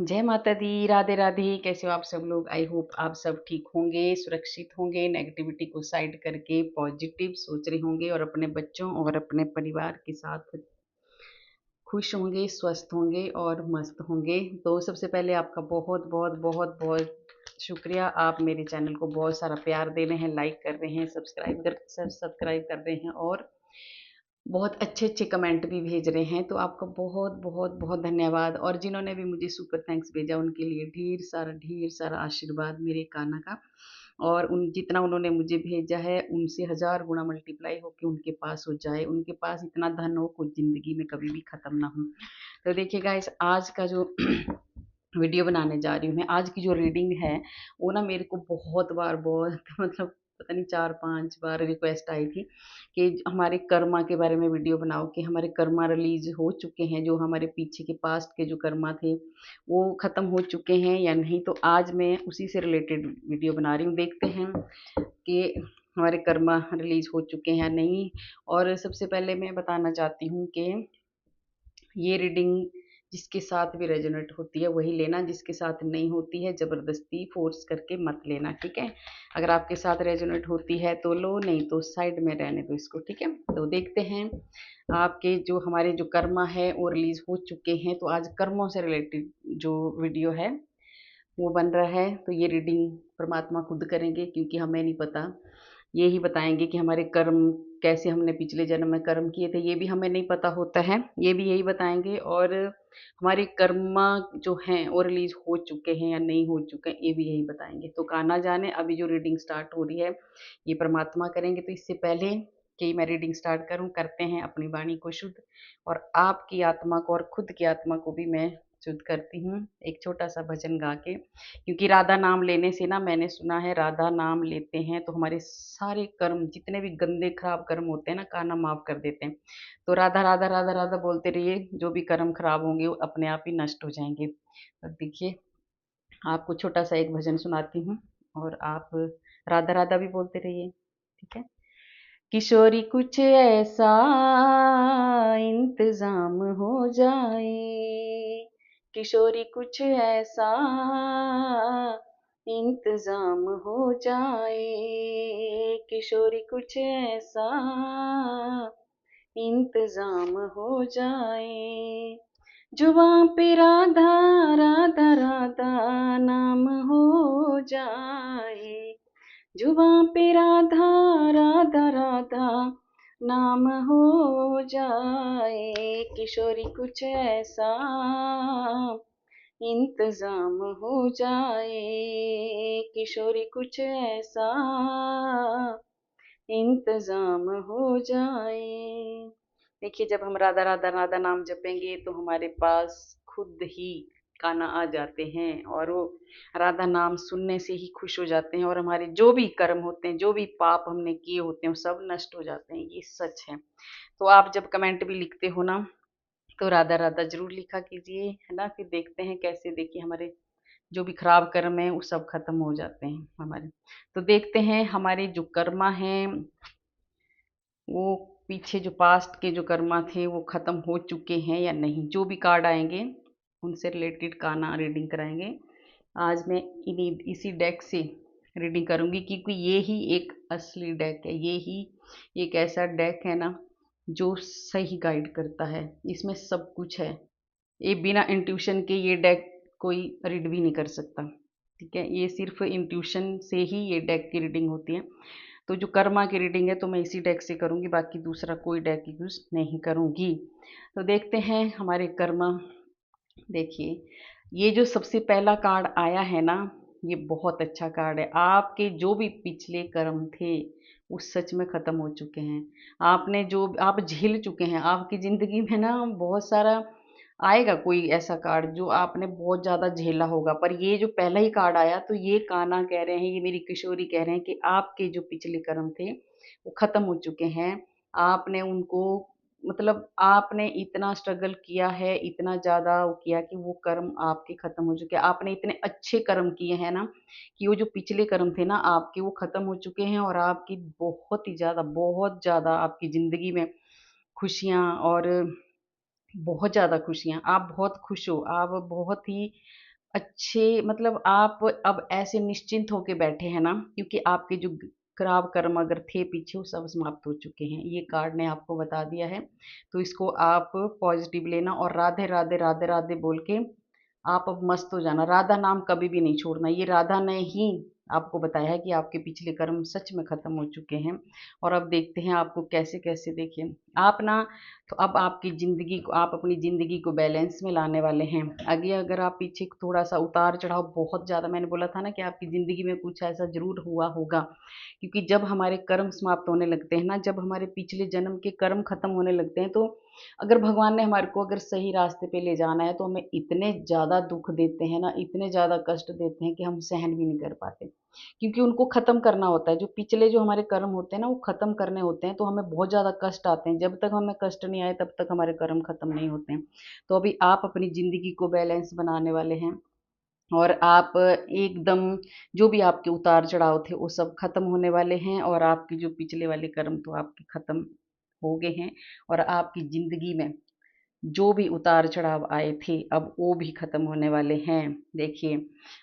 जय माता दी, राधे राधे। कैसे हो आप सब लोग? आई होप आप सब ठीक होंगे, सुरक्षित होंगे, नेगेटिविटी को साइड करके पॉजिटिव सोच रहे होंगे और अपने बच्चों और अपने परिवार के साथ खुश होंगे, स्वस्थ होंगे और मस्त होंगे। तो सबसे पहले आपका बहुत बहुत बहुत बहुत शुक्रिया। आप मेरे चैनल को बहुत सारा प्यार दे रहे हैं, लाइक कर रहे हैं, सब्सक्राइब कर रहे हैं और बहुत अच्छे-अच्छे कमेंट भी भेज रहे हैं, तो आपका बहुत धन्यवाद। और जिन्होंने भी मुझे सुपर थैंक्स भेजा उनके लिए ढेर सारा आशीर्वाद मेरे कान्हा का। और उन जितना उन्होंने मुझे भेजा है उनसे 1000 गुना मल्टीप्लाई होके उनके पास हो जाए, उनके पास इतना धन हो कुछ ज़िंदगी में कभी भी ख़त्म ना हो। तो देखिए गाइस, आज का जो वीडियो बनाने जा रही हूँ मैं, आज की जो रीडिंग है वो ना मेरे को बहुत बार बहुत मतलब पता नहीं 4-5 बार रिक्वेस्ट आई थी कि हमारे कर्मा के बारे में वीडियो बनाओ, कि हमारे कर्मा रिलीज हो चुके हैं, जो हमारे पीछे के पास्ट के जो कर्मा थे वो ख़त्म हो चुके हैं या नहीं। तो आज मैं उसी से रिलेटेड वीडियो बना रही हूँ। देखते हैं कि हमारे कर्मा रिलीज हो चुके हैं या नहीं। और सबसे पहले मैं बताना चाहती हूँ कि ये रीडिंग जिसके साथ भी रेजोनेट होती है वही लेना, जिसके साथ नहीं होती है ज़बरदस्ती फोर्स करके मत लेना, ठीक है? अगर आपके साथ रेजोनेट होती है तो लो, नहीं तो साइड में रहने दो इसको, ठीक है? तो देखते हैं आपके जो हमारे जो कर्मा है वो रिलीज हो चुके हैं। तो आज कर्मों से रिलेटेड जो वीडियो है वो बन रहा है। तो ये रीडिंग परमात्मा खुद करेंगे, क्योंकि हमें नहीं पता। ये ही बताएंगे कि हमारे कर्म कैसे, हमने पिछले जन्म में कर्म किए थे ये भी हमें नहीं पता होता है, ये भी यही बताएंगे। और हमारे कर्मा जो हैं वो रिलीज हो चुके हैं या नहीं हो चुके हैं ये भी यही बताएंगे। तो काना जाने, अभी जो रीडिंग स्टार्ट हो रही है ये परमात्मा करेंगे। तो इससे पहले कि मैं रीडिंग स्टार्ट करूं, करते हैं अपनी वाणी को शुद्ध, और आपकी आत्मा को और खुद की आत्मा को भी मैं शुद्ध करती हूँ एक छोटा सा भजन गा के। क्योंकि राधा नाम लेने से ना, मैंने सुना है राधा नाम लेते हैं तो हमारे सारे कर्म जितने भी गंदे खराब कर्म होते हैं ना, कान्हा माफ कर देते हैं। तो राधा राधा राधा राधा बोलते रहिए, जो भी कर्म खराब होंगे वो अपने आप ही नष्ट हो जाएंगे। तो देखिए, आपको छोटा सा एक भजन सुनाती हूँ और आप राधा राधा भी बोलते रहिए, ठीक है? किशोरी कुछ ऐसा इंतजाम हो जाए, किशोरी कुछ ऐसा इंतजाम हो जाए, किशोरी कुछ ऐसा इंतजाम हो जाए, जुबां पे राधा राधा राधा नाम हो जाए, जुबां पे राधा राधा राधा नाम हो जाए, किशोरी कुछ ऐसा इंतजाम हो जाए, किशोरी कुछ ऐसा इंतजाम हो जाए। देखिए, जब हम राधा राधा राधा नाम जपेंगे तो हमारे पास खुद ही कान्हा आ जाते हैं, और वो राधा नाम सुनने से ही खुश हो जाते हैं, और हमारे जो भी कर्म होते हैं, जो भी पाप हमने किए होते हैं वो सब नष्ट हो जाते हैं। ये सच है। तो आप जब कमेंट भी लिखते हो ना, तो राधा राधा जरूर लिखा कीजिए, है ना? फिर देखते हैं कैसे, देखिए हमारे जो भी खराब कर्म है वो सब खत्म हो जाते हैं हमारे। तो देखते हैं हमारे जो कर्मा हैं वो पीछे जो पास्ट के जो कर्मा थे वो खत्म हो चुके हैं या नहीं। जो भी कार्ड आएंगे उनसे रिलेटेड काना रीडिंग कराएंगे। आज मैं इन्हीं इसी डेक से रीडिंग करूंगी, क्योंकि ये ही एक असली डेक है। ये ही एक ऐसा डेक है ना जो सही गाइड करता है, इसमें सब कुछ है। ये बिना इंट्यूशन के ये डेक कोई रीड भी नहीं कर सकता, ठीक है? ये सिर्फ इंट्यूशन से ही ये डेक की रीडिंग होती है। तो जो कर्मा की रीडिंग है तो मैं इसी डेक से करूंगी, बाकी दूसरा कोई डेक यूज नहीं करूंगी। तो देखते हैं हमारे कर्मा। देखिए, ये जो सबसे पहला कार्ड आया है ना, ये बहुत अच्छा कार्ड है। आपके जो भी पिछले कर्म थे वो सच में खत्म हो चुके हैं। आपने जो आप झेल चुके हैं, आपकी जिंदगी में ना बहुत सारा आएगा कोई ऐसा कार्ड जो आपने बहुत ज्यादा झेला होगा, पर ये जो पहला ही कार्ड आया तो ये कान्हा कह रहे हैं, ये मेरी किशोरी कह रहे हैं कि आपके जो पिछले कर्म थे वो खत्म हो चुके हैं। आपने उनको, मतलब आपने इतना स्ट्रगल किया है, इतना ज़्यादा वो किया कि वो कर्म आपके खत्म हो चुके हैं। आपने इतने अच्छे कर्म किए हैं ना कि वो जो पिछले कर्म थे ना आपके वो खत्म हो चुके हैं, और आपकी बहुत ज़्यादा आपकी ज़िंदगी में खुशियाँ, और बहुत ज़्यादा खुशियाँ, आप बहुत खुश हो, आप बहुत ही अच्छे मतलब आप अब ऐसे निश्चिंत होके बैठे हैं ना, क्योंकि आपके जो खराब कर्म अगर थे पीछे वो सब समाप्त हो चुके हैं, ये कार्ड ने आपको बता दिया है। तो इसको आप पॉजिटिव लेना और राधे राधे राधे राधे बोल के आप अब मस्त हो जाना। राधा नाम कभी भी नहीं छोड़ना, ये राधा ने ही आपको बताया है कि आपके पिछले कर्म सच में खत्म हो चुके हैं। और अब देखते हैं आपको कैसे कैसे, देखिए आप ना, तो अब आपकी ज़िंदगी को, आप अपनी ज़िंदगी को बैलेंस में लाने वाले हैं। आगे अगर आप पीछे थोड़ा-सा उतार-चढ़ाव बहुत ज़्यादा, मैंने बोला था ना कि आपकी ज़िंदगी में कुछ ऐसा ज़रूर हुआ होगा। क्योंकि जब हमारे कर्म समाप्त होने लगते हैं ना, जब हमारे पिछले जन्म के कर्म खत्म होने लगते हैं, तो अगर भगवान ने हमारे को अगर सही रास्ते पे ले जाना है, तो हमें इतने ज़्यादा दुःख देते हैं ना, इतने ज़्यादा कष्ट देते हैं कि हम सहन भी नहीं कर पाते। क्योंकि उनको ख़त्म करना होता है, जो पिछले जो हमारे कर्म होते हैं ना, वो ख़त्म करने होते हैं, तो हमें बहुत ज़्यादा कष्ट आते हैं। जब तक हमें कष्ट नहीं आए, तब तक हमारे कर्म ख़त्म नहीं होते हैं। तो अभी आप अपनी ज़िंदगी को बैलेंस बनाने वाले हैं, और आप एकदम, जो भी आपके उतार-चढ़ाव थे, वो सब ख़त्म होने वाले हैं, और आपके जो पिछले वाले कर्म तो आपके ख़त्म हो गए हैं, और आपकी ज़िंदगी में जो भी उतार-चढ़ाव आए थे, अब वो भी ख़त्म होने वाले हैं। देखिए,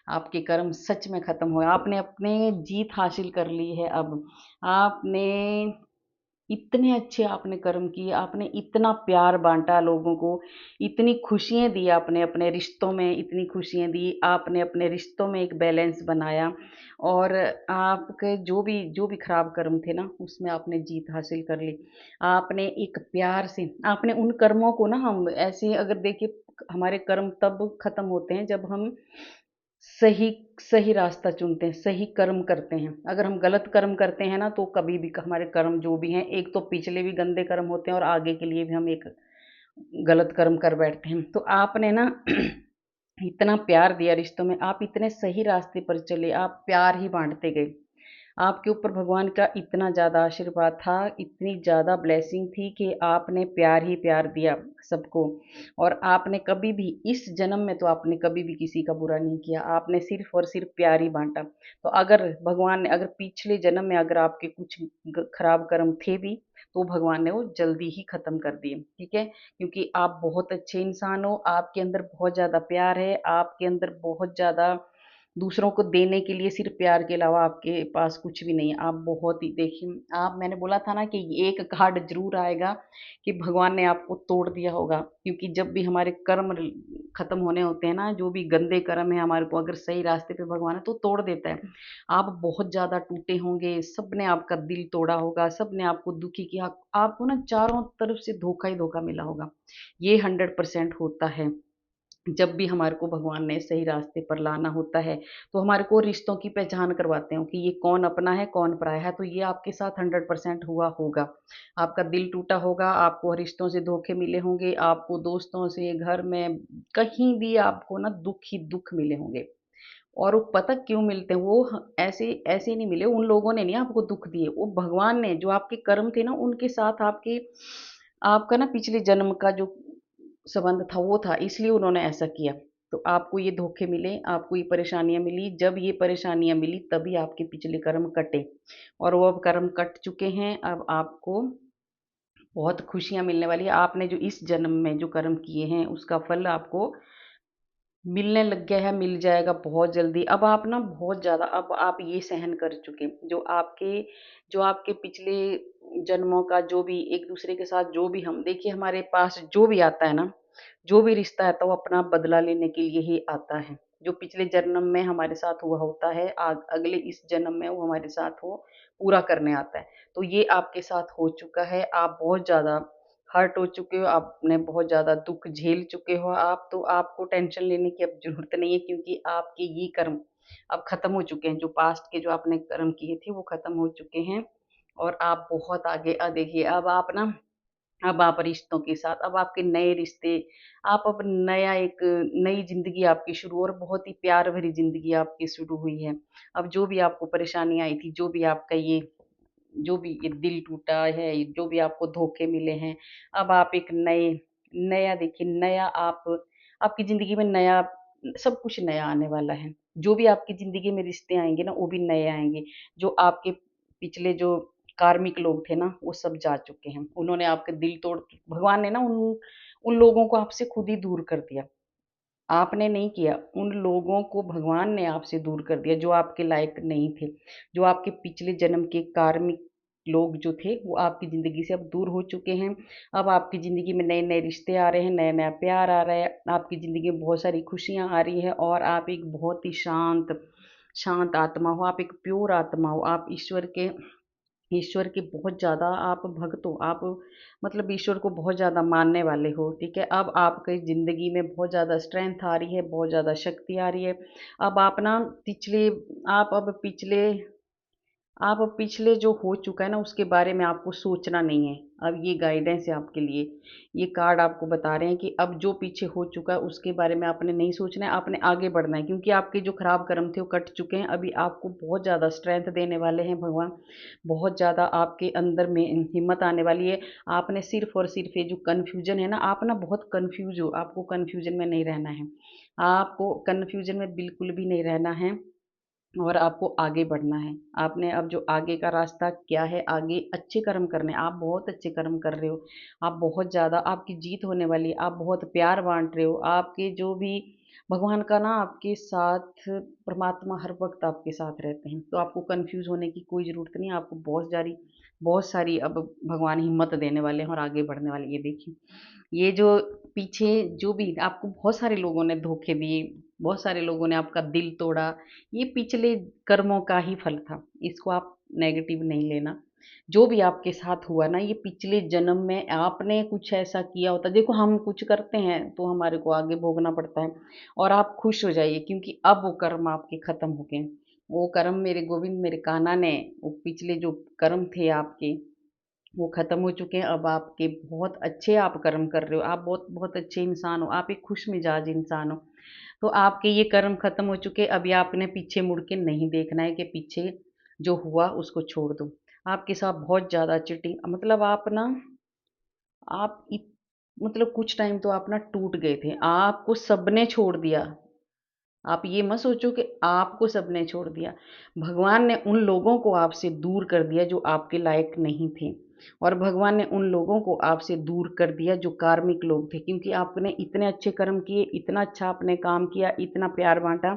आपके कर्म सच में ख़त्म हुए, आपने अपने जीत हासिल कर ली है अब। आपने इतने अच्छे आपने कर्म किए, आपने इतना प्यार बाँटा लोगों को, इतनी खुशियाँ दी आपने अपने रिश्तों में, इतनी खुशियाँ दी, आपने अपने रिश्तों में एक बैलेंस बनाया, और आपके जो भी खराब कर्म थे ना, उसमें आपने जीत हासिल कर ली। आपने एक प्यार से, आपने उन कर्मों को ना, हम ऐसे अगर देखिए, हमारे कर्म तब खत्म होते हैं जब हम सही सही रास्ता चुनते हैं, सही कर्म करते हैं। अगर हम गलत कर्म करते हैं ना, तो कभी भी हमारे कर्म जो भी हैं, एक तो पिछले भी गंदे कर्म होते हैं, और आगे के लिए भी हम एक गलत कर्म कर बैठते हैं। तो आपने ना इतना प्यार दिया रिश्तों में, आप इतने सही रास्ते पर चले, आप प्यार ही बाँटते गए। आपके ऊपर भगवान का इतना ज़्यादा आशीर्वाद था, इतनी ज़्यादा ब्लेसिंग थी कि आपने प्यार ही प्यार दिया सबको, और आपने कभी भी इस जन्म में, तो आपने कभी भी किसी का बुरा नहीं किया, आपने सिर्फ़ और सिर्फ़ प्यार ही बाँटा। तो अगर भगवान ने, अगर पिछले जन्म में अगर आपके कुछ खराब कर्म थे भी, तो भगवान ने वो जल्दी ही ख़त्म कर दिए, ठीक है? क्योंकि आप बहुत अच्छे इंसान हो, आपके अंदर बहुत ज़्यादा प्यार है, आपके अंदर बहुत ज़्यादा दूसरों को देने के लिए सिर्फ़ प्यार के अलावा आपके पास कुछ भी नहीं है। आप बहुत ही, देखिए आप, मैंने बोला था ना कि एक कार्ड ज़रूर आएगा कि भगवान ने आपको तोड़ दिया होगा, क्योंकि जब भी हमारे कर्म ख़त्म होने होते हैं ना, जो भी गंदे कर्म है हमारे को, अगर सही रास्ते पे भगवान है तो तोड़ देता है। आप बहुत ज़्यादा टूटे होंगे, सबने आपका दिल तोड़ा होगा, सबने आपको दुखी किया, आपको ना चारों तरफ से धोखा ही धोखा मिला होगा। ये 100% होता है। जब भी हमारे को भगवान ने सही रास्ते पर लाना होता है, तो हमारे को रिश्तों की पहचान करवाते हैं कि ये कौन अपना है, कौन पराया है। तो ये आपके साथ 100% हुआ होगा। आपका दिल टूटा होगा, आपको रिश्तों से धोखे मिले होंगे, आपको दोस्तों से, घर में, कहीं भी आपको ना दुःख ही दुःख मिले होंगे। और वो पता क्यों मिलते हैं? वो ऐसे ऐसे नहीं मिले, उन लोगों ने नहीं आपको दुःख दिए, वो भगवान ने, जो आपके कर्म थे ना, उनके साथ आपका ना पिछले जन्म का जो संबंध था वो था, इसलिए उन्होंने ऐसा किया। तो आपको ये धोखे मिले, आपको ये परेशानियाँ मिली, जब ये परेशानियाँ मिली तभी आपके पिछले कर्म कटे, और वो अब कर्म कट चुके हैं। अब आपको बहुत खुशियाँ मिलने वाली है। आपने जो इस जन्म में जो कर्म किए हैं, उसका फल आपको मिलने लग गया है, मिल जाएगा बहुत जल्दी। अब आप ना बहुत ज़्यादा, अब आप ये सहन कर चुके, जो आपके पिछले जन्मों का जो भी एक-दूसरे के साथ जो भी, हम देखिए हमारे पास जो भी आता है ना, जो भी रिश्ता आता है, वो अपना बदला लेने के लिए ही आता है। जो पिछले जन्म में हमारे साथ हुआ होता है, अगले इस जन्म में वो हमारे साथ वो पूरा करने आता है। तो ये आपके साथ हो चुका है, आप बहुत ज़्यादा हर्ट हो चुके हो, आपने बहुत ज़्यादा दुःख झेल चुके हो आप, तो आपको टेंशन लेने की अब ज़रूरत नहीं है, क्योंकि आपके ये कर्म अब ख़त्म हो चुके हैं। जो पास्ट के जो आपने कर्म किए थे, वो ख़त्म हो चुके हैं, और आप बहुत आगे, देखिए अब आप ना, अब आप रिश्तों के साथ, अब आपके नए रिश्ते, आप अब नया एक नई ज़िंदगी आपकी शुरू, और बहुत ही प्यार भरी ज़िंदगी आपकी शुरू हुई है। अब जो भी आपको परेशानी आई थी, जो भी ये दिल टूटा है, जो भी आपको धोखे मिले हैं, अब आप एक नया देखिए, नया आप, आपकी ज़िंदगी में नया, सब कुछ नया आने वाला है। जो भी आपकी ज़िंदगी में रिश्ते आएँगे ना, वो भी नए आएँगे। जो आपके पिछले जो कार्मिक लोग थे ना, वो सब जा चुके हैं। उन्होंने आपके दिल तोड़, भगवान ने ना उन उन लोगों को आपसे खुद ही दूर कर दिया। आपने नहीं किया, उन लोगों को भगवान ने आपसे दूर कर दिया जो आपके लायक नहीं थे। जो आपके पिछले जन्म के कार्मिक लोग जो थे वो आपकी ज़िंदगी से अब दूर हो चुके हैं। अब आपकी ज़िंदगी में नए-नए रिश्ते आ रहे हैं, नया-नया प्यार आ रहा है, आपकी ज़िंदगी में बहुत सारी खुशियाँ आ रही हैं और आप एक बहुत ही शांत शांत आत्मा हो, आप एक प्योर आत्मा हो, आप ईश्वर के बहुत ज़्यादा आप भक्त हो, आप मतलब ईश्वर को बहुत ज़्यादा मानने वाले हो, ठीक है? अब आपकी ज़िंदगी में बहुत ज़्यादा स्ट्रेंथ आ रही है, बहुत ज़्यादा शक्ति आ रही है। अब आप ना पिछले आप अब पिछले आप अब पिछले जो हो चुका है ना उसके बारे में आपको सोचना नहीं है। अब ये गाइडेंस है आपके लिए। ये कार्ड आपको बता रहे हैं कि अब जो पीछे हो चुका है उसके बारे में आपने नहीं सोचना है, आपने आगे बढ़ना है क्योंकि आपके जो खराब कर्म थे वो कट चुके हैं। अभी आपको बहुत ज़्यादा स्ट्रेंथ देने वाले हैं भगवान। बहुत ज़्यादा आपके अंदर में हिम्मत आने वाली है। आपने सिर्फ़ और सिर्फ़ ये जो कन्फ्यूज़न है ना, आप ना बहुत कन्फ्यूज़ हो, आपको कन्फ्यूज़न में नहीं रहना है। आपको कन्फ्यूज़न में बिल्कुल भी नहीं रहना है। और आपको आगे बढ़ना है। आपने अब जो आगे का रास्ता क्या है, आगे अच्छे कर्म करने हैं। आप बहुत अच्छे कर्म कर रहे हो। आप बहुत ज़्यादा आपकी जीत होने वाली है। आप बहुत प्यार बाँट रहे हो। आपके जो भी भगवान का ना आपके साथ परमात्मा हर वक़्त आपके साथ रहते हैं। तो आपको कन्फ्यूज़ होने की कोई ज़रूरत नहीं है। आपको बहुत सारी अब भगवान हिम्मत देने वाले हैं और आगे बढ़ने वाले हैं। ये देखिए, ये जो पीछे जो भी आपको बहुत सारे लोगों ने धोखे दिए, बहुत सारे लोगों ने आपका दिल तोड़ा, ये पिछले कर्मों का ही फल था। इसको आप नेगेटिव नहीं लेना। जो भी आपके साथ हुआ ना ये पिछले जन्म में आपने कुछ ऐसा किया होता, देखो हम कुछ करते हैं तो हमारे को आगे भोगना पड़ता है। और आप खुश हो जाइए क्योंकि अब वो कर्म आपके खत्म हो गए। वो कर्म मेरे गोविंद मेरे कान्हा ने, वो पिछले जो कर्म थे आपके वो ख़त्म हो चुके हैं। अब आपके बहुत अच्छे आप कर्म कर रहे हो, आप बहुत बहुत अच्छे इंसान हो, आप एक खुश मिजाज इंसान हो। तो आपके ये कर्म ख़त्म हो चुके हैं, अभी आपने पीछे मुड़ के नहीं देखना है कि पीछे जो हुआ उसको छोड़ दो। आपके साथ बहुत ज़्यादा चीटिंग मतलब आप ना आप इत मतलब कुछ टाइम तो आप ना टूट गए थे, आपको सबने छोड़ दिया। आप ये मत सोचो कि आपको सबने छोड़ दिया। भगवान ने उन लोगों को आपसे दूर कर दिया जो आपके लायक नहीं थे और भगवान ने उन लोगों को आपसे दूर कर दिया जो कार्मिक लोग थे क्योंकि आपने इतने अच्छे कर्म किए, इतना अच्छा आपने काम किया, इतना प्यार बाँटा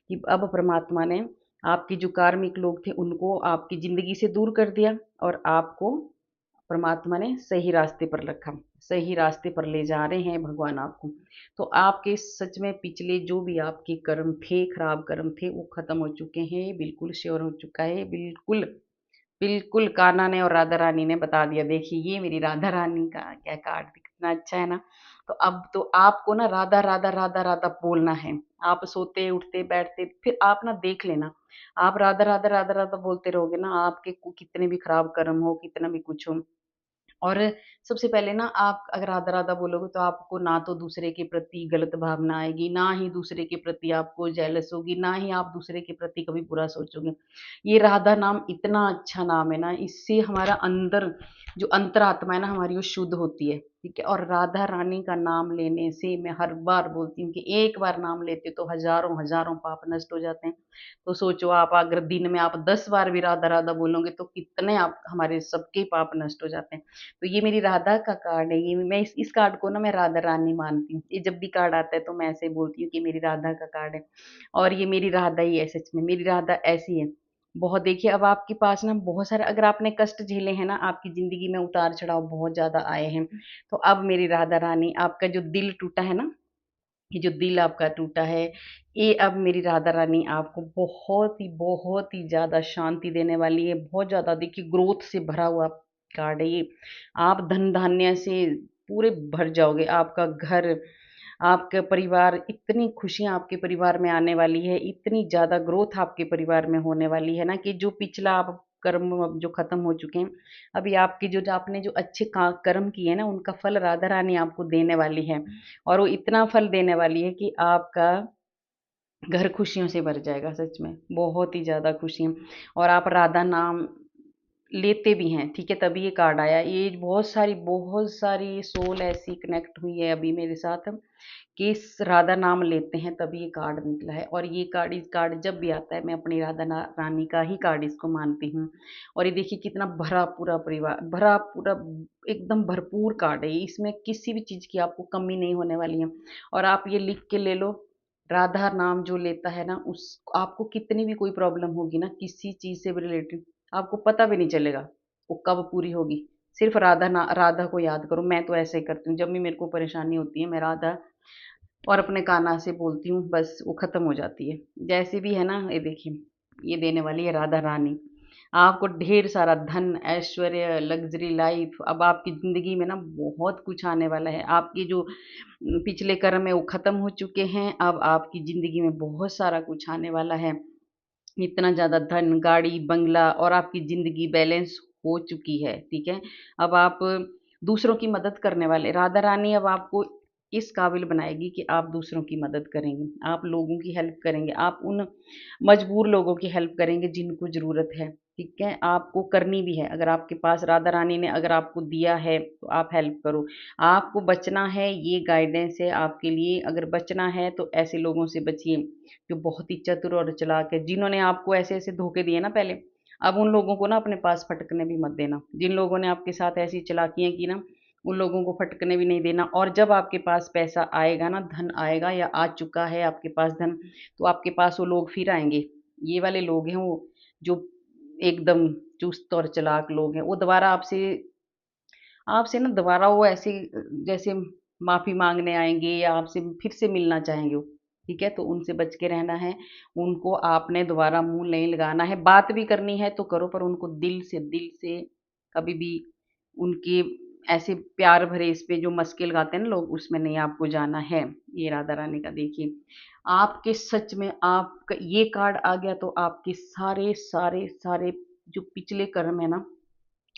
कि अब परमात्मा ने आपके जो कार्मिक लोग थे उनको आपकी ज़िंदगी से दूर कर दिया और आपको परमात्मा ने सही रास्ते पर रखा, सही रास्ते पर ले जा रहे हैं भगवान आपको। तो आपके सच में पिछले जो भी आपके कर्म थे, खराब कर्म थे, वो खत्म हो चुके हैं, बिल्कुल श्योर हो चुका है, बिल्कुल, बिल्कुल कान्हा ने और राधा रानी ने बता दिया। देखिए ये मेरी राधा रानी का क्या कार्ड कितना अच्छा है ना। तो अब तो आपको ना राधा राधा राधा राधा बोलना है। आप सोते उठते बैठते फिर आप ना देख लेना, आप राधा राधा राधा राधा बोलते रहोगे ना, आपके कितने भी खराब कर्म हो, कितना भी कुछ हो, और सबसे पहले ना आप अगर राधा-राधा बोलोगे तो आपको ना तो दूसरे के प्रति गलत भावना आएगी, ना ही दूसरे के प्रति आपको जेलस होगी, ना ही आप दूसरे के प्रति कभी बुरा सोचोगे। ये राधा नाम इतना अच्छा नाम है ना, इससे हमारा अंदर जो अंतरात्मा है ना हमारी वो शुद्ध होती है, ठीक है? और राधा रानी का नाम लेने से मैं हर बार बोलती हूँ कि एक बार नाम लेते हो तो हज़ारों-हज़ारों पाप नष्ट हो जाते हैं। तो सोचो आप अगर दिन में आप 10 बार भी राधा-राधा बोलोगे तो कितने आप हमारे सबके पाप नष्ट हो जाते हैं। तो ये मेरी राधा का कार्ड है, ये मैं इस कार्ड को ना मैं राधा रानी मानती हूँ। ये जब भी कार्ड आता है तो मैं ऐसे ही बोलती हूँ कि मेरी राधा का कार्ड है और ये मेरी राधा ही है सच में, मेरी राधा ऐसी है। बहुत देखिए अब आपके पास ना बहुत सारे अगर आपने कष्ट झेले हैं ना, आपकी ज़िंदगी में उतार-चढ़ाव बहुत ज़्यादा आए हैं, तो अब मेरी राधा रानी आपका जो दिल टूटा है ना, ये जो दिल आपका टूटा है, ये अब मेरी राधा रानी आपको बहुत ही ज़्यादा शांति देने वाली है। बहुत ज़्यादा देखिए ग्रोथ से भरा हुआ कार्ड है ये। आप धन-धान्य से पूरे भर जाओगे। आपका घर, आपका परिवार, इतनी खुशियाँ आपके परिवार में आने वाली है, इतनी ज़्यादा ग्रोथ आपके परिवार में होने वाली है ना कि जो पिछला आप कर्म अब जो खत्म हो चुके हैं, अभी आपके जो आपने जो अच्छे कर्म किए हैं ना, उनका फल राधा रानी आपको देने वाली है। और वो इतना फल देने वाली है कि आपका घर खुशियों से भर जाएगा सच में, बहुत ही ज़्यादा खुशियाँ। और आप राधा नाम लेते भी हैं, ठीक है, तभी ये कार्ड आया। ये बहुत सारी सोल ऐसी कनेक्ट हुई है अभी मेरे साथ कि इस राधा नाम लेते हैं तभी ये कार्ड निकला है। और ये कार्ड जब भी आता है मैं अपनी रानी का ही कार्ड इसको मानती हूँ। और ये देखिए कितना भरा पूरा परिवार, भरा पूरा एकदम भरपूर कार्ड है ये। इसमें किसी भी चीज़ की आपको कमी नहीं होने वाली है। और आप ये लिख के ले लो, राधा नाम जो लेता है ना, उस आपको कितनी भी कोई प्रॉब्लम होगी ना किसी चीज़ से भी रिलेटेड, आपको पता भी नहीं चलेगा वो कब पूरी होगी। सिर्फ राधा को याद करो। मैं तो ऐसे ही करती हूँ, जब भी मेरे को परेशानी होती है मैं राधा और अपने कान्हा से बोलती हूँ, बस वो खत्म हो जाती है। जैसे भी है ना, ये देखिए ये देने वाली है राधा रानी। आपको ढेर सारा धन, ऐश्वर्य, लग्जरी लाइफ, अब आपकी ज़िंदगी में ना बहुत कुछ आने वाला है। आपकी जो पिछले कर्म है वो खत्म हो चुके हैं, अब आपकी ज़िंदगी में बहुत सारा कुछ आने वाला है। इतना ज़्यादा धन, गाड़ी, बंगला और आपकी ज़िंदगी बैलेंस हो चुकी है, ठीक है? अब आप दूसरों की मदद करने वाले, राधा रानी अब आपको इस काबिल बनाएगी कि आप दूसरों की मदद करेंगे, आप लोगों की हेल्प करेंगे, आप उन मजबूर लोगों की हेल्प करेंगे जिनको ज़रूरत है, ठीक है? आपको करनी भी है। अगर आपके पास राधा रानी ने अगर आपको दिया है, तो आप हेल्प करो। आपको बचना है, ये गाइडेंस है आपके लिए। अगर बचना है, तो ऐसे लोगों से बचिए जो बहुत ही चतुर और चालाक है, जिन्होंने आपको ऐसे-ऐसे धोखे दिए ना पहले, अब उन लोगों को ना अपने पास फटकने भी मत देना। जिन लोगों ने आपके साथ ऐसी चालाकियाँ की ना, उन लोगों को फटकने भी नहीं देना। और जब आपके पास पैसा आएगा ना, धन आएगा या आ चुका है आपके पास धन, तो आपके पास वो लोग फिर आएँगे। ये वाले लोग हैं वो, जो एकदम चुस्त और चालाक लोग हैं, वो दोबारा आपसे आपसे ना दोबारा वो ऐसे जैसे माफ़ी माँगने आएँगे या आपसे फिर से मिलना चाहेंगे वो, ठीक है? तो उनसे बच के रहना है। उनको आपने दोबारा मुँह नहीं लगाना है। बात भी करनी है तो करो, पर उनको दिल से कभी भी उनके ऐसे प्यार भरे इस पे जो मस्के लगाते हैं ना लोग, उसमें नहीं आपको जाना है। ये राधा रानी का देखिए, आपके सच में आपका ये कार्ड आ गया तो आपके सारे जो पिछले कर्म है ना,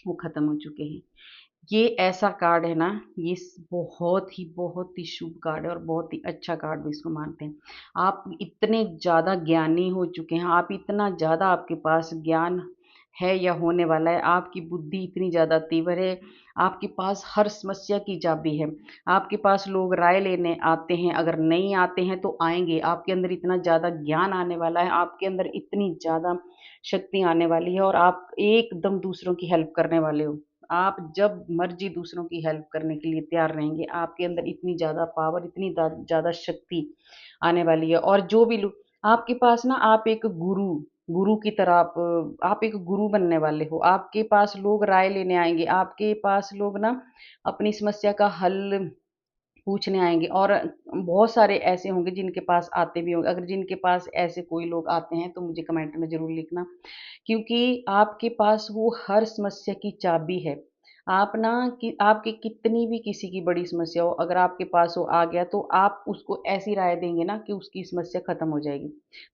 वो खत्म हो चुके हैं। ये ऐसा कार्ड है ना, ये बहुत ही शुभ कार्ड है और बहुत ही अच्छा कार्ड भी इसको मानते हैं। आप इतने ज़्यादा ज्ञानी हो चुके हैं, आप इतना ज़्यादा आपके पास ज्ञान है या होने वाला है, आपकी बुद्धि इतनी ज़्यादा तीव्र है, आपके पास हर समस्या की चाबी है। आपके पास लोग राय लेने आते हैं, अगर नहीं आते हैं तो आएँगे। आपके अंदर इतना ज़्यादा ज्ञान आने वाला है, आपके अंदर इतनी ज़्यादा शक्ति आने वाली है और आप एकदम दूसरों की हेल्प करने वाले हो। आप जब मर्ज़ी दूसरों की हेल्प करने के लिए तैयार रहेंगे। आपके अंदर इतनी ज़्यादा पावर, इतनी ज़्यादा शक्ति आने वाली है। और जो भी लोग आपके पास ना, आप एक गुरु की तरह आप एक गुरु बनने वाले हो। आपके पास लोग राय लेने आएँगे, आपके पास लोग ना अपनी समस्या का हल पूछने आएँगे। और बहुत सारे ऐसे होंगे जिनके पास आते भी होंगे। अगर जिनके पास ऐसे कोई लोग आते हैं तो मुझे कमेंट में ज़रूर लिखना, क्योंकि आपके पास वो हर समस्या की चाबी है। आप ना कि आपकी कितनी भी किसी की बड़ी समस्या हो, अगर आपके पास वो आ गया तो आप उसको ऐसी राय देंगे ना कि उसकी समस्या खत्म हो जाएगी।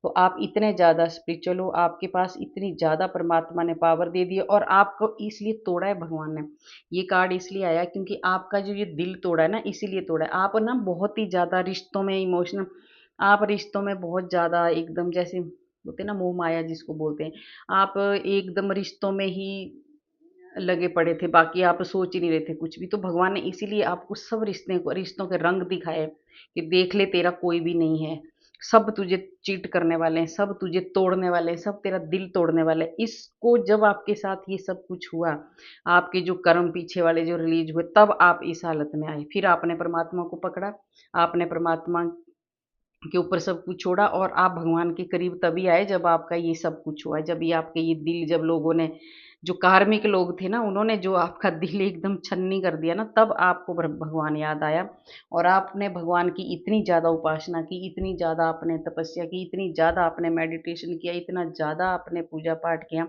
तो आप इतने ज़्यादा स्पिरिचुअल हो, आपके पास इतनी ज़्यादा परमात्मा ने पावर दे दी है और आपको इसलिए तोड़ा है भगवान ने। ये कार्ड इसलिए आया क्योंकि आपका जो ये दिल तोड़ा है ना, इसीलिए तोड़ा है। आप ना बहुत ही ज़्यादा रिश्तों में इमोशनल, आप रिश्तों में बहुत ज़्यादा एकदम जैसे होते हैं ना मोह माया जिसको बोलते हैं, आप एकदम रिश्तों में ही लगे पड़े थे, बाकी आप सोच ही नहीं रहे थे कुछ भी। तो भगवान ने इसीलिए आपको सब रिश्तों के रंग दिखाए कि देख ले तेरा कोई भी नहीं है। सब तुझे चीट करने वाले हैं, सब तुझे तोड़ने वाले हैं, सब तेरा दिल तोड़ने वाले हैं। इसको जब आपके साथ ये सब कुछ हुआ, आपके जो कर्म पीछे वाले जो रिलीज़ हुए, तब आप इस हालत में आए। फिर आपने परमात्मा को पकड़ा, आपने परमात्मा के ऊपर सब कुछ छोड़ा और आप भगवान के करीब तभी आए जब आपका ये सब कुछ हुआ। जब ये आपके ये दिल, जब लोगों ने, जो कार्मिक लोग थे ना, उन्होंने जो आपका दिल एकदम छन्नी कर दिया ना, तब आपको भगवान याद आया। और आपने भगवान की इतनी ज़्यादा उपासना की, इतनी ज़्यादा आपने तपस्या की, इतनी ज़्यादा आपने मेडिटेशन किया, इतना ज़्यादा आपने पूजा पाठ किया,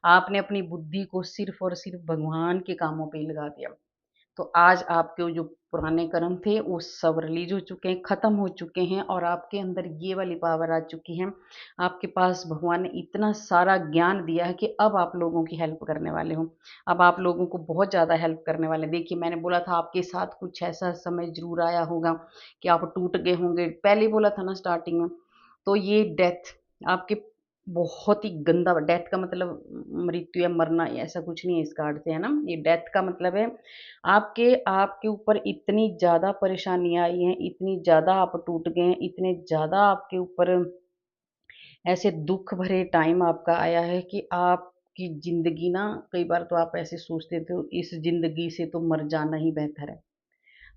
आपने अपनी बुद्धि को सिर्फ और सिर्फ भगवान के कामों पे ही लगा दिया। तो आज आपके जो पुराने कर्म थे वो सब रिलीज हो चुके हैं, ख़त्म हो चुके हैं और आपके अंदर ये वाली पावर आ चुकी है। आपके पास भगवान ने इतना सारा ज्ञान दिया है कि अब आप लोगों की हेल्प करने वाले हो। अब आप लोगों को बहुत ज़्यादा हेल्प करने वाले हैं। देखिए मैंने बोला था आपके साथ कुछ ऐसा समय ज़रूर आया होगा कि आप टूट गए होंगे। पहले ही बोला था ना स्टार्टिंग में। तो ये डेथ आपके बहुत ही गंदा डेथ का मतलब मृत्यु या मरना ऐसा कुछ नहीं है इस कार्ड से, है ना। ये डेथ का मतलब है आपके आपके ऊपर इतनी ज़्यादा परेशानियाँ आई हैं, इतनी ज़्यादा आप टूट गए हैं, इतने ज़्यादा आपके ऊपर ऐसे दुख भरे टाइम आपका आया है कि आपकी ज़िंदगी ना, कई बार तो आप ऐसे सोचते थे इस ज़िंदगी से तो मर जाना ही बेहतर है।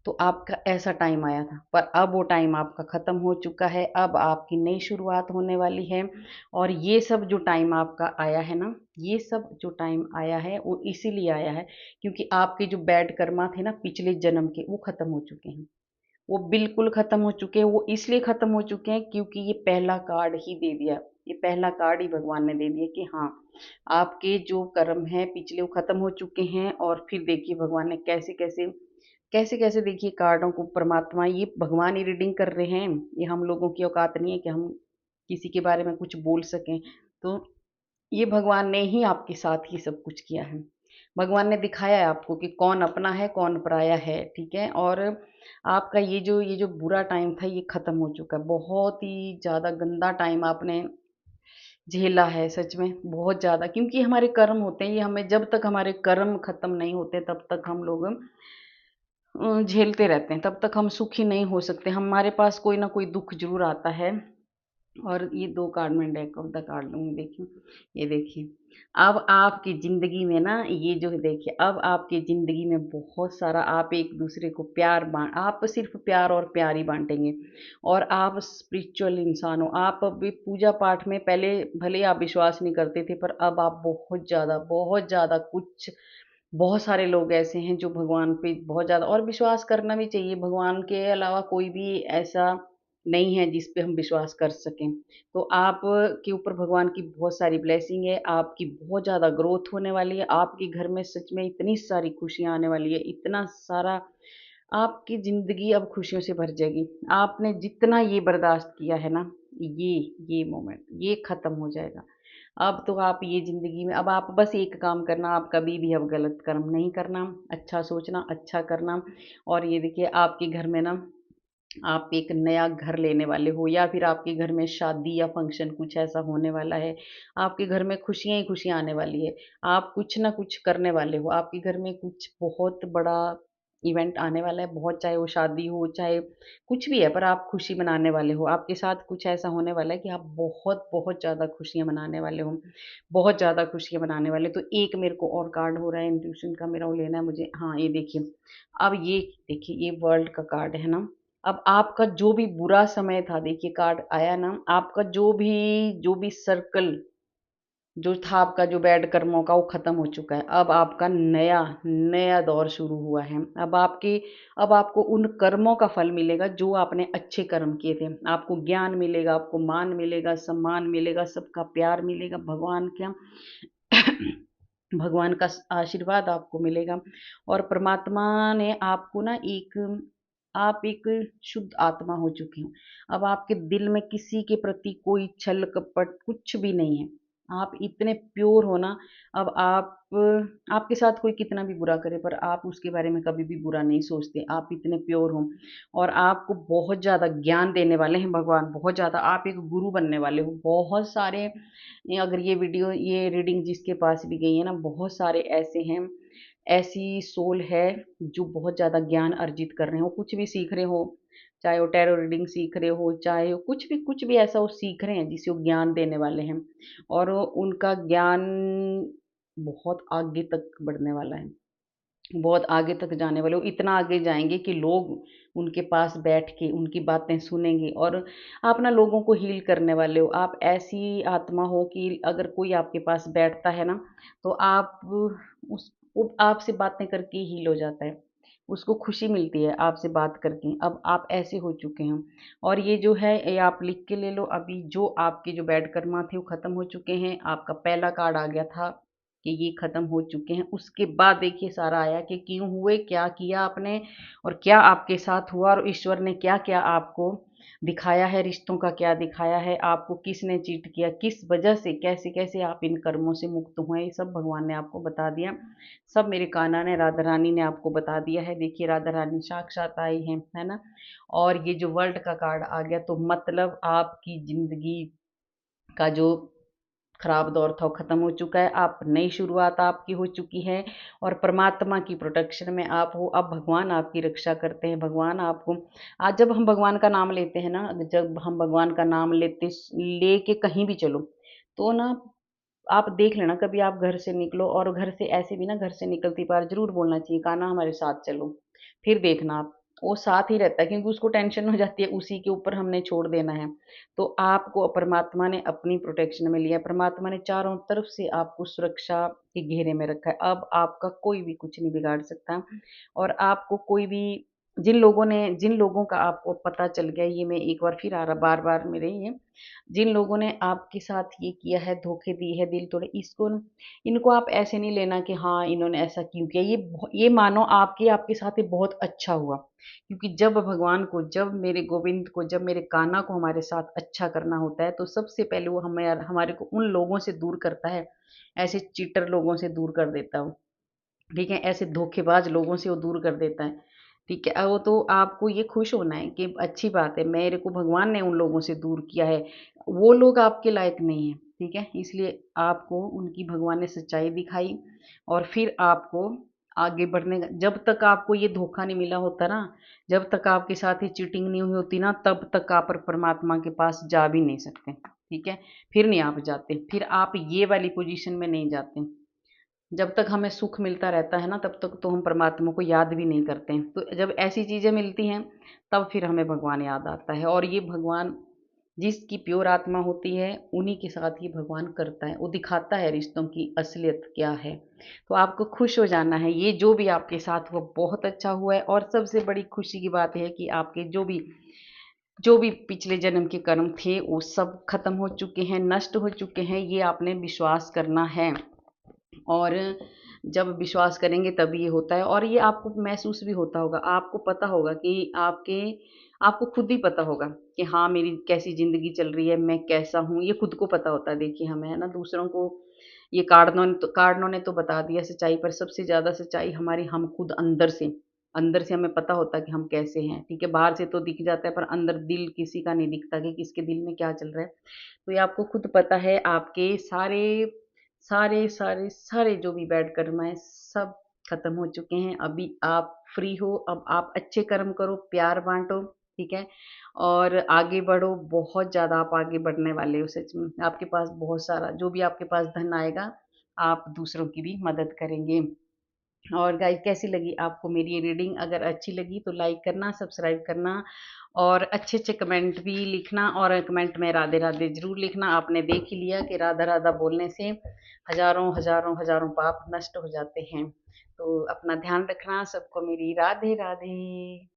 तो आपका ऐसा टाइम आया था, पर अब वो टाइम आपका ख़त्म हो चुका है, अब आपकी नई शुरुआत होने वाली है। और ये सब जो टाइम आपका आया है ना, ये सब जो टाइम आया है वो इसीलिए आया है क्योंकि आपके जो बैड कर्मा थे ना पिछले जन्म के, वो ख़त्म हो चुके हैं। वो बिल्कुल ख़त्म हो चुके हैं, वो इसलिए ख़त्म हो चुके हैं क्योंकि ये पहला कार्ड ही दे दिया। ये पहला कार्ड ही भगवान ने दे दिया कि हाँ, आपके जो कर्म हैं पिछले वो ख़त्म हो चुके हैं। और फिर देखिए भगवान ने कैसे-कैसे कैसे-कैसे देखिए कार्डों को परमात्मा, ये भगवान ही रीडिंग कर रहे हैं। ये हम लोगों की औकात नहीं है कि हम किसी के बारे में कुछ बोल सकें। तो ये भगवान ने ही आपके साथ ही सब कुछ किया है। भगवान ने दिखाया है आपको कि कौन अपना है, कौन पराया है, ठीक है? और आपका ये जो बुरा टाइम था ये ख़त्म हो चुका है। बहुत ही ज़्यादा गंदा टाइम आपने झेला है सच में, बहुत ज़्यादा, क्योंकि हमारे कर्म होते हैं, ये हमें जब तक हमारे कर्म ख़त्म नहीं होते तब तक हम लोग झेलते रहते हैं, तब तक हम सुखी नहीं हो सकते। हमारे पास कोई ना कोई दुःख ज़रूर आता है। और ये 2 कार्ड मैं डेक ऑफ द कार्ड लूँगी, देखिए, ये देखिए। अब आपकी ज़िंदगी में ना ये जो है देखिए, अब आपकी ज़िंदगी में बहुत सारा आप एक-दूसरे को प्यार बाँ आप सिर्फ़ प्यार और प्यार ही बाँटेंगे। और आप स्पिरिचुअल इंसान हो, आप अभी पूजा-पाठ में पहले भले ही आप विश्वास नहीं करते थे, पर अब आप बहुत ज़्यादा कुछ बहुत सारे लोग ऐसे हैं जो भगवान पे बहुत ज़्यादा, और विश्वास करना भी चाहिए, भगवान के अलावा कोई भी ऐसा नहीं है जिस पे हम विश्वास कर सकें। तो आप के ऊपर भगवान की बहुत सारी ब्लेसिंग है, आपकी बहुत ज़्यादा ग्रोथ होने वाली है, आपके घर में सच में इतनी सारी खुशियाँ आने वाली है, इतना सारा, आपकी ज़िंदगी अब खुशियों से भर जाएगी। आपने जितना ये बर्दाश्त किया है ना, ये ये मोमेंट, ये ख़त्म हो जाएगा। अब तो आप ये ज़िंदगी में, अब आप बस एक काम करना, आप कभी भी अब गलत कर्म नहीं करना, अच्छा सोचना, अच्छा करना। और ये देखिए आपके घर में ना, आप एक नया घर लेने वाले हो, या फिर आपके घर में शादी या फंक्शन कुछ ऐसा होने वाला है। आपके घर में खुशियाँ ही खुशियाँ आने वाली है। आप कुछ ना कुछ करने वाले हो। आपके घर में कुछ बहुत बड़ा इवेंट आने वाला है, बहुत, चाहे वो शादी हो, चाहे कुछ भी है, पर आप खुशी मनाने वाले हो। आपके साथ कुछ ऐसा होने वाला है कि आप बहुत-बहुत ज़्यादा खुशियाँ मनाने वाले हो। बहुत ज़्यादा खुशियाँ मनाने वाले हो। तो एक मेरे को और कार्ड हो रहा है इंट्यूशन का, मेरा वो लेना है मुझे। हाँ, ये देखिए। अब ये देखिए, ये वर्ल्ड का कार्ड है ना। अब आपका जो भी बुरा समय था, देखिए कार्ड आया ना, आपका जो भी सर्कल जो था, आपका जो बैड कर्मों का, वो खत्म हो चुका है। अब आपका नया नया दौर शुरू हुआ है। अब आपको उन कर्मों का फल मिलेगा जो आपने अच्छे कर्म किए थे। आपको ज्ञान मिलेगा, आपको मान मिलेगा, सम्मान मिलेगा, सबका प्यार मिलेगा, भगवान क्या भगवान का आशीर्वाद आपको मिलेगा। और परमात्मा ने आपको ना एक, आप एक शुद्ध आत्मा हो चुके हो। अब आपके दिल में किसी के प्रति कोई छल कपट कुछ भी नहीं है। आप इतने प्योर हो ना। अब आपके साथ कोई कितना भी बुरा करे, पर आप उसके बारे में कभी भी बुरा नहीं सोचते। आप इतने प्योर हो। और आपको बहुत ज़्यादा ज्ञान देने वाले हैं भगवान, बहुत ज़्यादा, आप एक गुरु बनने वाले हो। बहुत सारे, अगर ये रीडिंग जिसके पास भी गई है ना, बहुत सारे ऐसे हैं, ऐसी सोल है जो बहुत ज़्यादा ज्ञान अर्जित कर रहे हो, कुछ भी सीख रहे हो, चाहे वो टैरो रीडिंग सीख रहे हो, चाहे वो कुछ भी ऐसा वो सीख रहे हैं जिसे वो ज्ञान देने वाले हैं। और उनका ज्ञान बहुत आगे तक बढ़ने वाला है, बहुत आगे तक जाने वाले हो, इतना आगे जाएँगे कि लोग उनके पास बैठ के उनकी बातें सुनेंगे। और आप ना लोगों को हील करने वाले हो। आप ऐसी आत्मा हो कि अगर कोई आपके पास बैठता है ना, तो आप उस वो आपसे बातें करके ही हील हो जाता है। उसको खुशी मिलती है आपसे बात करके। अब आप ऐसे हो चुके हैं। और ये जो है, ये आप लिख के ले लो, अभी जो आपके जो बैड कर्मा थे वो खत्म हो चुके हैं। आपका पहला कार्ड आ गया था कि ये खत्म हो चुके हैं। उसके बाद देखिए सारा आया कि क्यों हुए, क्या किया आपने, और क्या आपके साथ हुआ, और ईश्वर ने क्या-क्या आपको दिखाया है, रिश्तों का क्या दिखाया है, आपको किसने चीट किया, किस वजह से, कैसे-कैसे आप इन कर्मों से मुक्त हुए, ये सब भगवान ने आपको बता दिया। सब मेरे कान्हा ने, राधा रानी ने आपको बता दिया है। देखिए राधा रानी साक्षात आई हैं, है ना? और ये जो वर्ल्ड का कार्ड आ गया, तो मतलब आपकी ज़िंदगी का जो खराब दौर था वो खत्म हो चुका है, आप नई शुरुआत आपकी हो चुकी है और परमात्मा की प्रोटेक्शन में आप हो। अब भगवान आपकी रक्षा करते हैं, भगवान आपको आज जब हम भगवान का नाम लेते हैं ना, जब हम भगवान का नाम लेके कहीं भी चलो, तो ना आप देख लेना कभी आप घर से निकलो और घर से ऐसे भी ना घर से निकलती बार ज़रूर बोलना चाहिए, "कान्हा हमारे साथ चलो।" फिर देखना आप, वो साथ ही रहता है क्योंकि उसको टेंशन हो जाती है उसी के ऊपर हमने छोड़ देना है। तो आपको परमात्मा ने अपनी प्रोटेक्शन में लिया है, परमात्मा ने चारों तरफ से आपको सुरक्षा के घेरे में रखा है। अब आपका कोई भी कुछ नहीं बिगाड़ सकता और आपको कोई भी जिन लोगों का आपको पता चल गया, ये मैं एक बार फिर आ रहा बार-बार मेरे ये जिन लोगों ने आपके साथ ये किया है, धोखे दिए हैं, दिल तोड़े, इनको आप ऐसे नहीं लेना कि हाँ, इन्होंने ऐसा क्यों किया। ये मानो आपके साथ ये बहुत अच्छा हुआ। क्योंकि जब मेरे गोविंद को, जब मेरे कान्हा को हमारे साथ अच्छा करना होता है, तो सबसे पहले वो हमारे को उन लोगों से दूर करता है, ऐसे चीटर लोगों से दूर कर देता है वो। ठीक है? ऐसे धोखेबाज लोगों से वो दूर कर देता है। ठीक है? वो तो आपको ये खुश होना है कि अच्छी बात है, मेरे को भगवान ने उन लोगों से दूर किया है। वो लोग आपके लायक नहीं हैं, ठीक है? इसलिए आपको उनकी भगवान ने सच्चाई दिखाई और फिर आपको आगे बढ़ने का जब तक आपको ये धोखा नहीं मिला होता ना, जब तक आपके साथ ये चीटिंग नहीं हुई होती ना, तब तक आप परमात्मा के पास जा भी नहीं सकते, ठीक है? फिर नहीं आप जाते, फिर आप ये वाली पोज़ीशन में नहीं जाते। जब तक हमें सुख मिलता रहता है ना, तब तक तो हम परमात्मा को याद भी नहीं करते हैं। तो जब ऐसी चीज़ें मिलती हैं, तब फिर हमें भगवान याद आता है और ये भगवान जिसकी प्योर आत्मा होती है, उन्हीं के साथ ये भगवान करता है। वो दिखाता है रिश्तों की असलियत क्या है। तो आपको खुश हो जाना है, ये जो भी आपके साथ हुआ बहुत अच्छा हुआ है और सबसे बड़ी खुशी की बात है कि आपके जो भी पिछले जन्म के कर्म थे, वो सब खत्म हो चुके हैं, नष्ट हो चुके हैं। ये आपने विश्वास करना है। और जब विश्वास करेंगे तभी ये होता है और ये आपको महसूस भी होता होगा। आपको पता होगा कि आपको खुद ही पता होगा कि हाँ, मेरी कैसी ज़िंदगी चल रही है, मैं कैसा हूँ, ये खुद को पता होता है। देखिए हमें, है ना, दूसरों को ये कार्डनों ने तो बता दिया सच्चाई, पर सबसे ज़्यादा सच्चाई हमारी हम खुद अंदर से हमें पता होता है कि हम कैसे हैं, ठीक है? बाहर से तो दिख जाता है पर अंदर दिल किसी का नहीं दिखता कि किसके दिल में क्या चल रहा है। तो ये आपको खुद पता है, आपके सारे जो भी बैड कर्म है सब खत्म हो चुके हैं। अभी आप फ्री हो, अब आप अच्छे कर्म करो, प्यार बाँटो, ठीक है? और आगे बढ़ो, बहुत ज़्यादा आप आगे बढ़ने वाले हो सच में। आपके पास बहुत सारा जो भी आपके पास धन आएगा, आप दूसरों की भी मदद करेंगे। और गाइस कैसी लगी आपको मेरी ये रीडिंग? अगर अच्छी लगी तो लाइक करना, सब्सक्राइब करना और अच्छे-अच्छे कमेंट भी लिखना और कमेंट में राधे राधे ज़रूर लिखना। आपने देख ही लिया कि राधा राधा बोलने से हज़ारों, हज़ारों, हज़ारों पाप नष्ट हो जाते हैं। तो अपना ध्यान रखना, सबको मेरी राधे राधे।